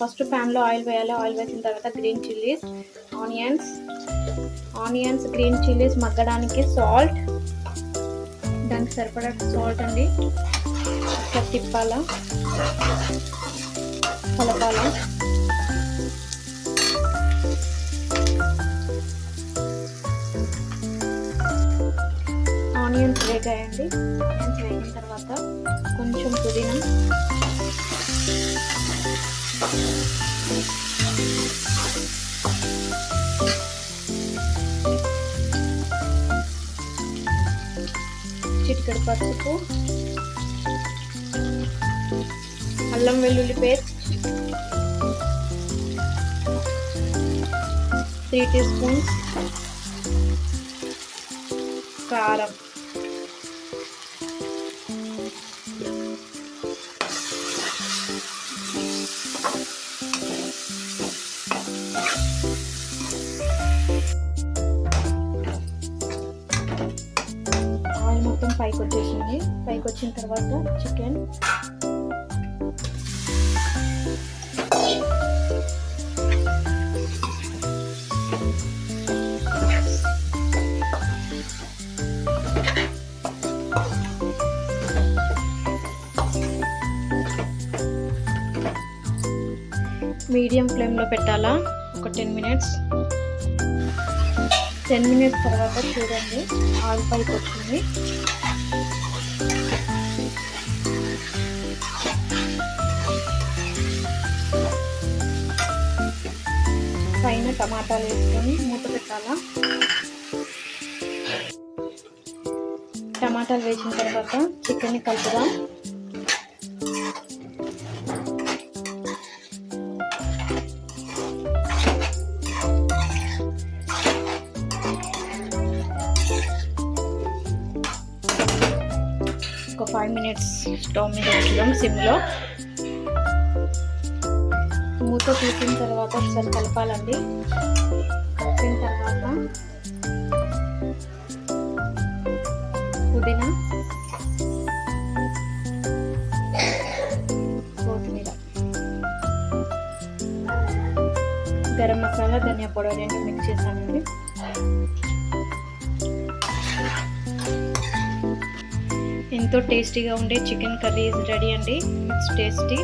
First ప్యాన్లో oil వేయాలి. Oil వేసిన తర్వాత green chillies, onions green chillies మగ్గడానికి సాల్ట్, దానికి సరిపడా సాల్ట్ అండి. ఒకసారి తిప్పాలా, కలపాలా. ఆనియన్స్ వేగాయండి. ఆనియన్స్ వేగిన తర్వాత కొంచెం పుదీనా, చిటికెడు పసుపు, అల్లం వెల్లుల్లి పేస్ట్ 3 టీ స్పూన్స్, కారం, ఆయిల్ మొత్తం పైకి వచ్చేసింది. పైకి వచ్చిన తర్వాత చికెన్, మీడియం ఫ్లేమ్లో పెట్టాలా ఒక 10 మినిట్స్. 10 మినిట్స్ తర్వాత చూడండి ఆయిల్ పైకి వచ్చింది. పైన టమాటాలు వేసుకొని మూత పెట్టాలా. టమాటాలు వేసిన తర్వాత చికెన్ని కలుపుదాం. ఒక 5 మినిట్స్ స్టవ్ మీద ఉంచుదాం సిమ్లో. మూత తీసిన తర్వాత ఒకసారి కలపాలండి. కలిపిన తర్వాత పుదీనా, కొత్తిమీర, గరం మసాలా, ధనియా పౌడర్ రెండు మిక్స్ చేసానండి. ఎంతో టేస్టీగా ఉండే చికెన్ కర్రీ ఈజ్ రెడీ అండి. It's tasty.